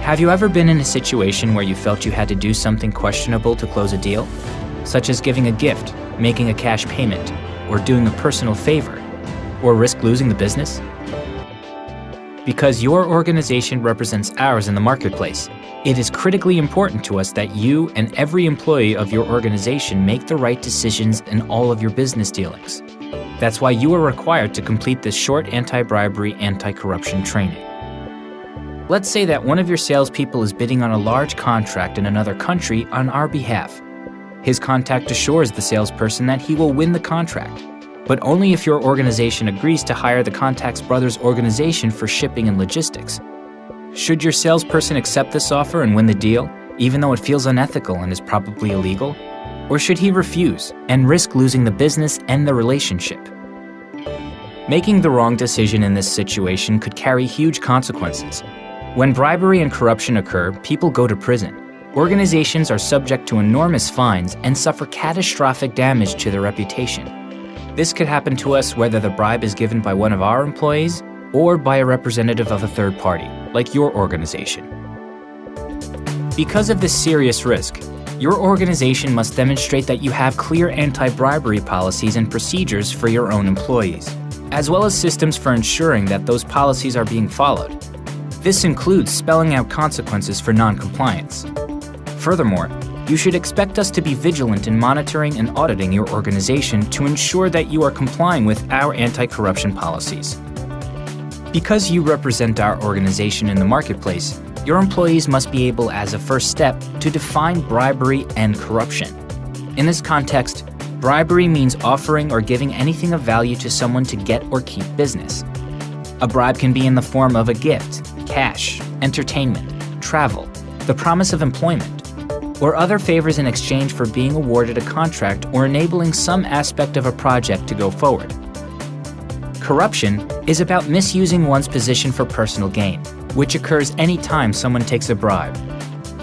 Have you ever been in a situation where you felt you had to do something questionable to close a deal? Such as giving a gift, making a cash payment, or doing a personal favor, or risk losing the business? Because your organization represents ours in the marketplace, it is critically important to us that you and every employee of your organization make the right decisions in all of your business dealings. That's why you are required to complete this short anti-bribery, anti-corruption training. Let's say that one of your salespeople is bidding on a large contract in another country on our behalf. His contact assures the salesperson that he will win the contract, but only if your organization agrees to hire the contact's brother's organization for shipping and logistics. Should your salesperson accept this offer and win the deal, even though it feels unethical and is probably illegal? Or should he refuse and risk losing the business and the relationship? Making the wrong decision in this situation could carry huge consequences. When bribery and corruption occur, people go to prison. Organizations are subject to enormous fines and suffer catastrophic damage to their reputation. This could happen to us whether the bribe is given by one of our employees or by a representative of a third party, like your organization. Because of this serious risk, your organization must demonstrate that you have clear anti-bribery policies and procedures for your own employees, as well as systems for ensuring that those policies are being followed. This includes spelling out consequences for non-compliance. Furthermore, you should expect us to be vigilant in monitoring and auditing your organization to ensure that you are complying with our anti-corruption policies. Because you represent our organization in the marketplace, your employees must be able, as a first step, to define bribery and corruption. In this context, bribery means offering or giving anything of value to someone to get or keep business. A bribe can be in the form of a gift, cash, entertainment, travel, the promise of employment, or other favors in exchange for being awarded a contract or enabling some aspect of a project to go forward. Corruption is about misusing one's position for personal gain, which occurs any time someone takes a bribe.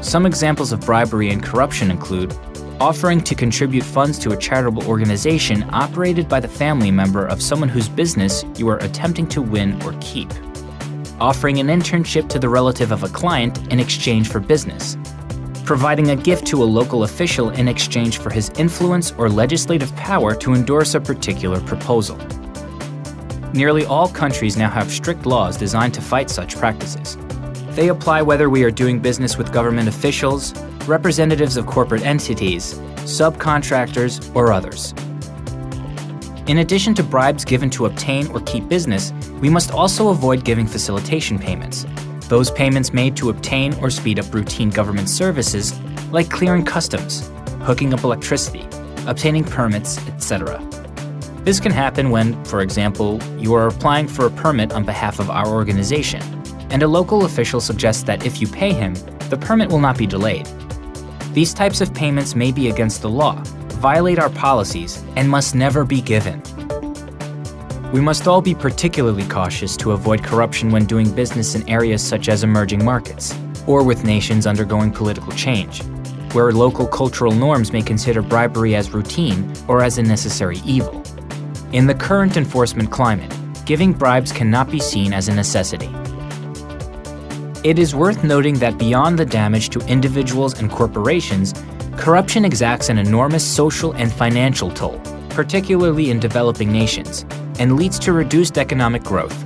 Some examples of bribery and corruption include offering to contribute funds to a charitable organization operated by the family member of someone whose business you are attempting to win or keep, offering an internship to the relative of a client in exchange for business, providing a gift to a local official in exchange for his influence or legislative power to endorse a particular proposal. Nearly all countries now have strict laws designed to fight such practices. They apply whether we are doing business with government officials, representatives of corporate entities, subcontractors, or others. In addition to bribes given to obtain or keep business, we must also avoid giving facilitation payments. Those payments made to obtain or speed up routine government services like clearing customs, hooking up electricity, obtaining permits, etc. This can happen when, for example, you are applying for a permit on behalf of our organization, and a local official suggests that if you pay him, the permit will not be delayed. These types of payments may be against the law, violate our policies, and must never be given. We must all be particularly cautious to avoid corruption when doing business in areas such as emerging markets, or with nations undergoing political change, where local cultural norms may consider bribery as routine or as a necessary evil. In the current enforcement climate, giving bribes cannot be seen as a necessity. It is worth noting that beyond the damage to individuals and corporations, corruption exacts an enormous social and financial toll, particularly in developing nations, and leads to reduced economic growth.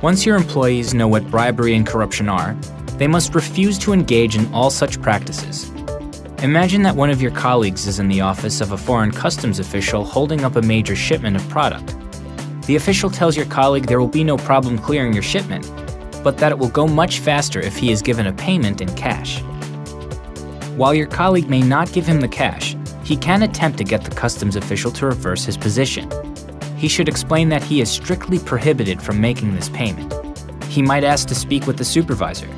Once your employees know what bribery and corruption are, they must refuse to engage in all such practices. Imagine that one of your colleagues is in the office of a foreign customs official holding up a major shipment of product. The official tells your colleague there will be no problem clearing your shipment, but that it will go much faster if he is given a payment in cash. While your colleague may not give him the cash, he can attempt to get the customs official to reverse his position. He should explain that he is strictly prohibited from making this payment. He might ask to speak with the supervisor.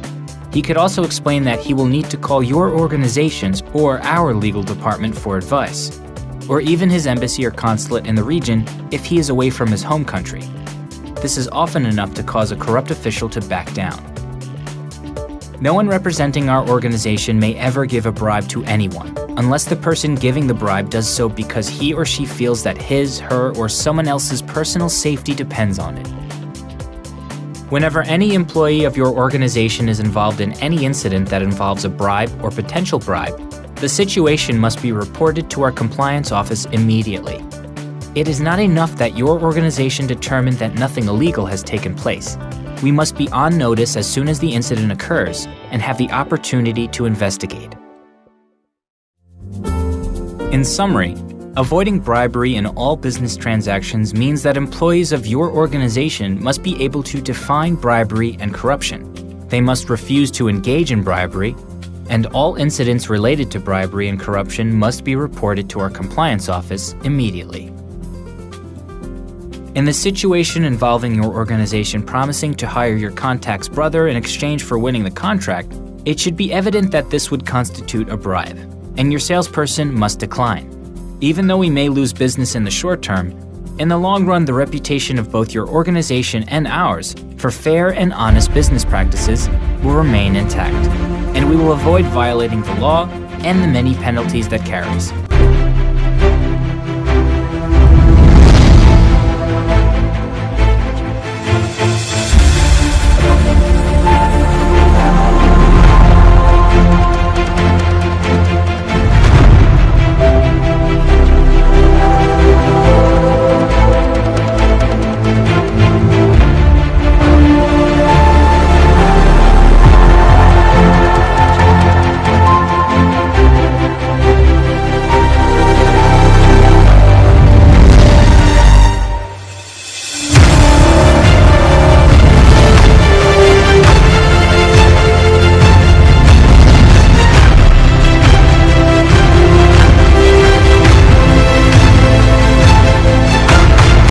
He could also explain that he will need to call your organizations or our legal department for advice, or even his embassy or consulate in the region if he is away from his home country. This is often enough to cause a corrupt official to back down. No one representing our organization may ever give a bribe to anyone, unless the person giving the bribe does so because he or she feels that his, her, or someone else's personal safety depends on it. Whenever any employee of your organization is involved in any incident that involves a bribe or potential bribe, the situation must be reported to our compliance office immediately. It is not enough that your organization determined that nothing illegal has taken place. We must be on notice as soon as the incident occurs and have the opportunity to investigate. In summary, avoiding bribery in all business transactions means that employees of your organization must be able to define bribery and corruption. They must refuse to engage in bribery, and all incidents related to bribery and corruption must be reported to our compliance office immediately. In the situation involving your organization promising to hire your contact's brother in exchange for winning the contract, it should be evident that this would constitute a bribe, and your salesperson must decline. Even though we may lose business in the short term, in the long run the reputation of both your organization and ours for fair and honest business practices will remain intact, and we will avoid violating the law and the many penalties that carries.